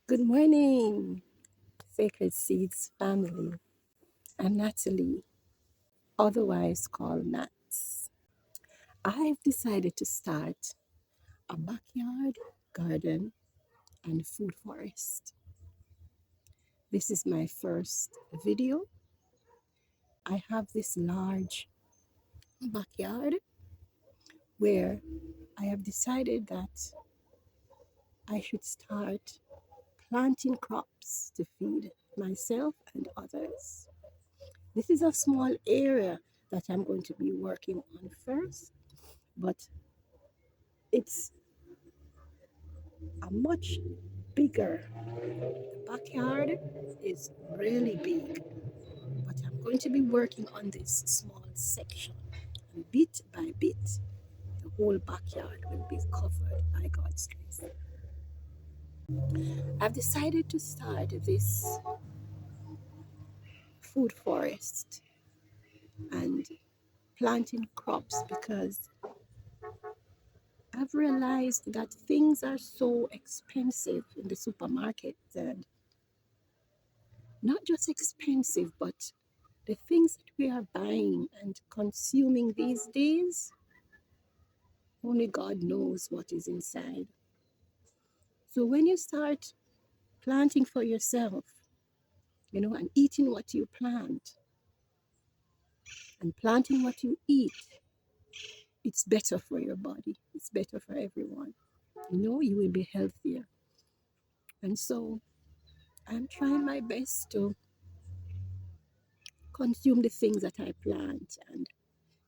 Good morning, Sacred Seeds family. I'm Natalie, otherwise called Nats. I've decided to start a backyard garden and food forest. This is my first video. I have this large backyard where I have decided that I should start planting crops to feed myself and others. This is a small area that I'm going to be working on first, but it's a much bigger. The backyard is really big, but I'm going to be working on this small section. And bit by bit, the whole backyard will be covered by God's grace. I've decided to start this food forest and planting crops because I've realized that things are so expensive in the supermarket, and not just expensive, but the things that we are buying and consuming these days, only God knows what is inside. So when you start planting for yourself, and eating what you plant and planting what you eat, it's better for your body. It's better for everyone. You will be healthier. And so I'm trying my best to consume the things that I plant and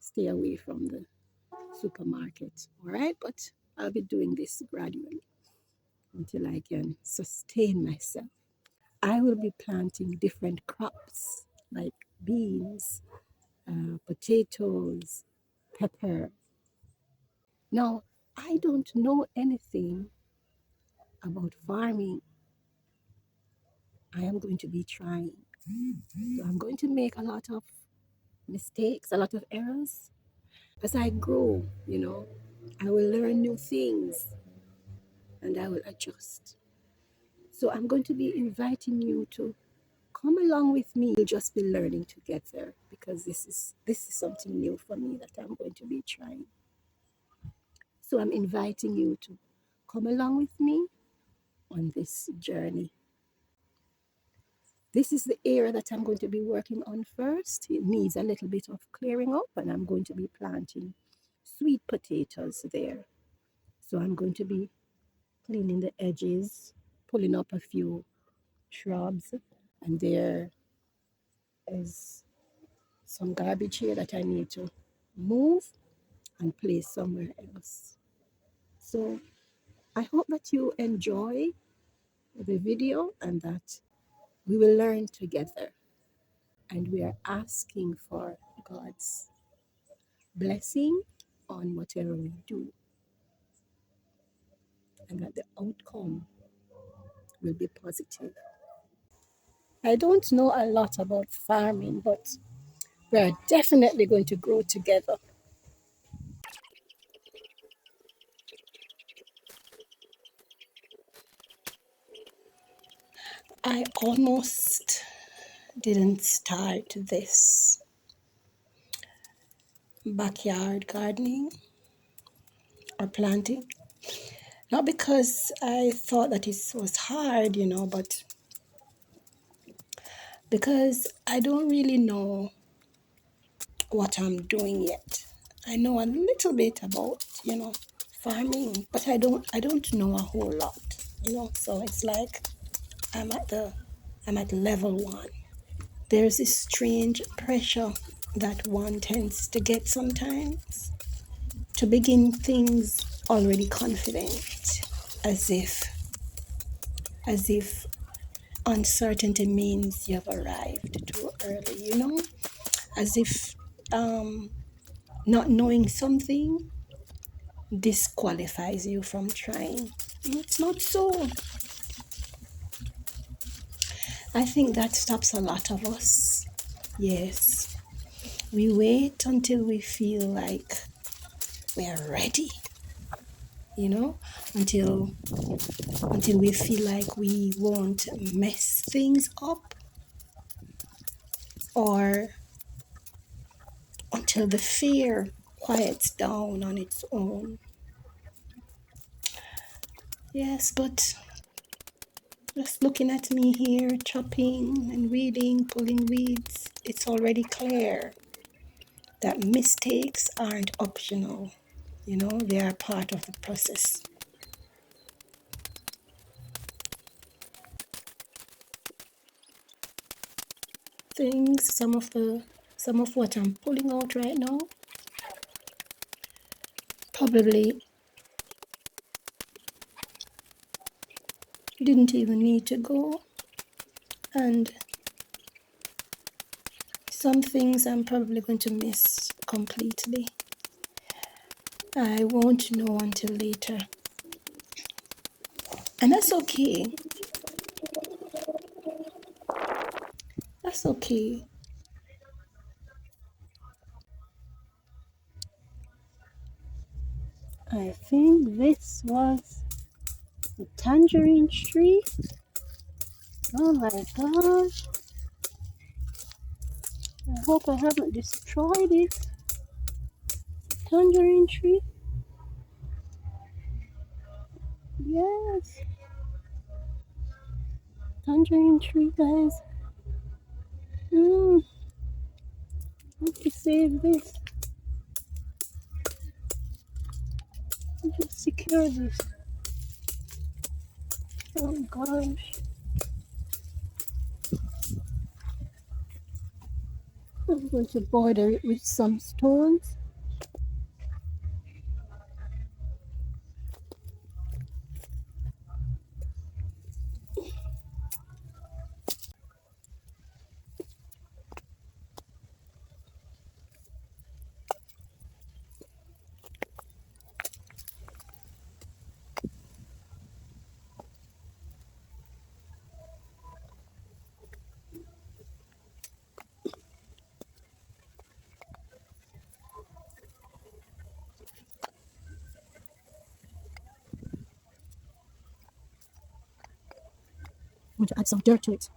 stay away from the supermarket. All right, but I'll be doing this gradually until I can sustain myself. I will be planting different crops like beans, potatoes, pepper. Now, I don't know anything about farming. I am going to be trying. So I'm going to make a lot of mistakes, a lot of errors. As I grow, I will learn new things and I will adjust. So I'm going to be inviting you to come along with me. We'll just be learning together because this is something new for me that I'm going to be trying. So I'm inviting you to come along with me on this journey. This is the area that I'm going to be working on first. It needs a little bit of clearing up, and I'm going to be planting sweet potatoes there. So I'm going to be cleaning the edges, pulling up a few shrubs, and there is some garbage here that I need to move and place somewhere else. So I hope that you enjoy the video and that we will learn together. And we are asking for God's blessing on whatever we do, and that the outcome will be positive. I don't know a lot about farming, but we're definitely going to grow together. I almost didn't start this backyard gardening or planting, not because I thought that it was hard, but because I don't really know what I'm doing yet. I know a little bit about, farming, but I don't know a whole lot, So it's like I'm at level 1. There's this strange pressure that one tends to get sometimes to begin things already confident, as if uncertainty means you have arrived too early, as if not knowing something disqualifies you from trying. It's not so. I think that stops a lot of us. Yes, we wait until we feel like we're ready, until we feel like we won't mess things up, or until the fear quiets down on its own. Yes, but just looking at me here, chopping and weeding, pulling weeds, it's already clear that mistakes aren't optional. You know, they are part of the process. Things, some of what I'm pulling out right now, probably didn't even need to go. And some things I'm probably going to miss completely. I won't know until later. And that's okay. That's okay. I think this was the tangerine tree. Oh my gosh. I hope I haven't destroyed it. Tangerine tree. Yes. Tangerine tree, guys. Let me save this. Just secure this. Oh gosh. I'm going to border it with some stones. I'm going to add some dirt to it.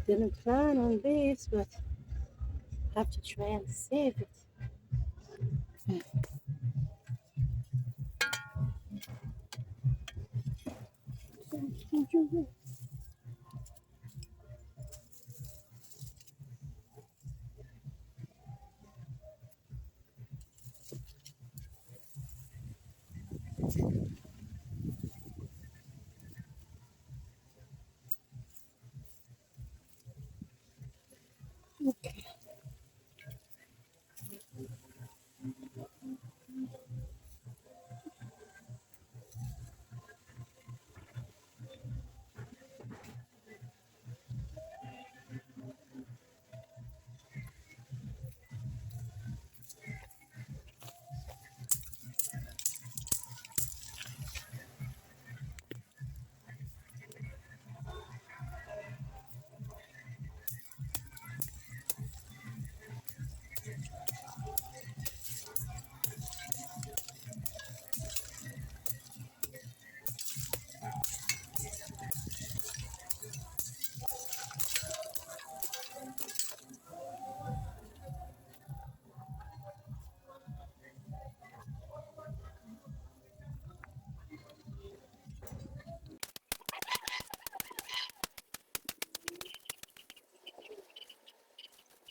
Didn't plan on this, but I have to try and save it. Okay.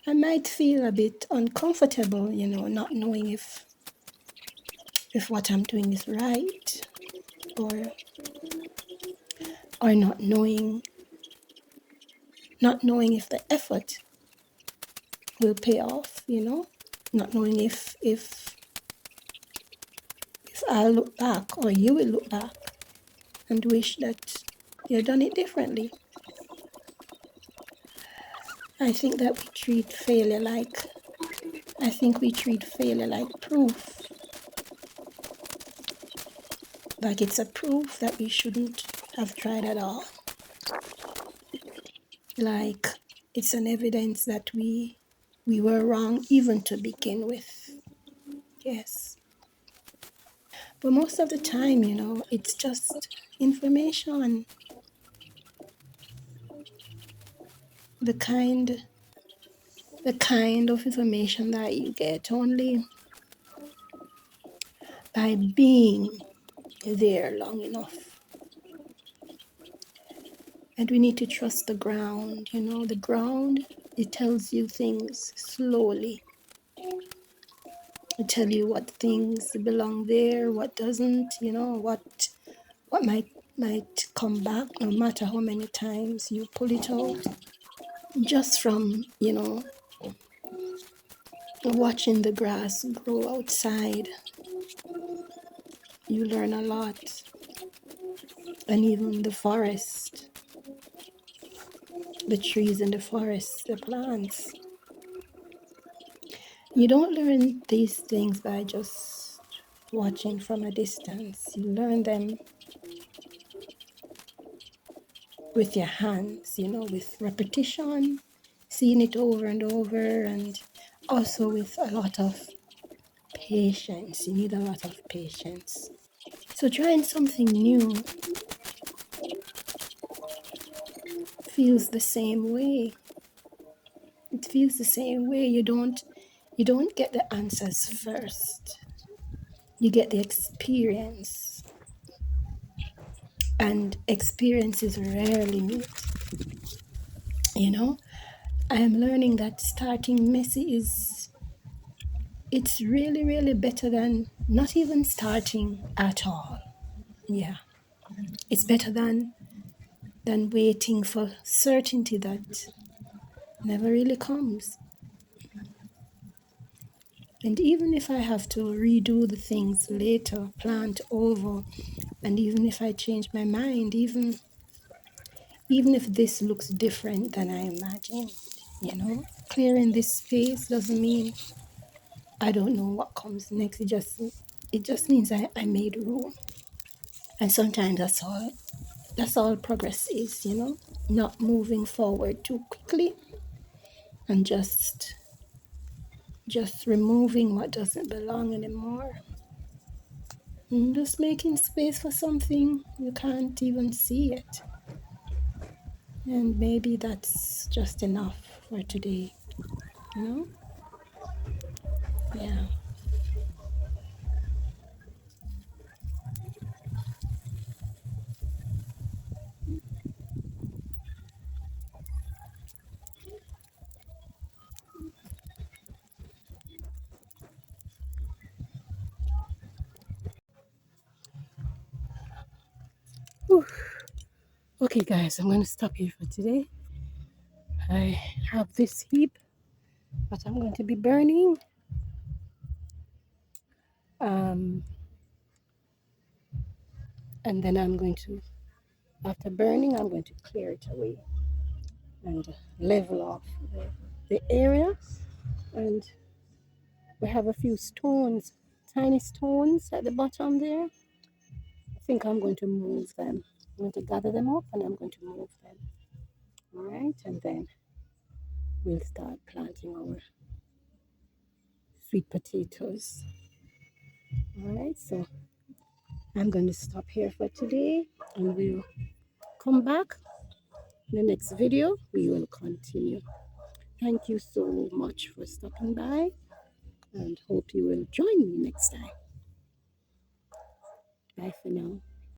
I might feel a bit uncomfortable, you know, not knowing if if what I'm doing is right, or or not knowing if the effort will pay off, not knowing if I'll look back or you will look back and wish that you had done it differently. I think that we treat failure like proof, like it's a proof that we shouldn't have tried at all. Like it's an evidence that we were wrong even to begin with. Yes. But most of the time, it's just information, the kind of information that you get only by being there long enough. And we need to trust the ground. The ground, it tells you things slowly. It tells you what things belong there, what doesn't, what might come back no matter how many times you pull it out. Just from, watching the grass grow outside, you learn a lot. And even the forest, the trees in the forest, the plants. You don't learn these things by just watching from a distance. You learn them with your hands, with repetition, seeing it over and over, and also with a lot of patience. You need a lot of patience. So trying something new feels the same way. It feels the same way. You don't get the answers first. You get the experience. And experience is rarely meet. I am learning that starting messy it's really, really better than not even starting at all. Yeah. It's better than waiting for certainty that never really comes. And even if I have to redo the things later, plant over, and even if I change my mind, even if this looks different than I imagined, clearing this space doesn't mean I don't know what comes next. It just means I made room. And sometimes that's all progress is, not moving forward too quickly and just removing what doesn't belong anymore. And just making space for something you can't even see it. And maybe that's just enough for today, Yeah. Whew. Okay, guys, I'm going to stop here for today. I have this heap that I'm going to be burning. And then after burning, I'm going to clear it away and level off the area. And we have a few stones, tiny stones at the bottom there. I think I'm going to move them. I'm going to gather them up and I'm going to move them. All right, and then we'll start planting our sweet potatoes. All right, so I'm going to stop here for today and we'll come back in the next video. We will continue. Thank you so much for stopping by and hope you will join me next time. Bye for now.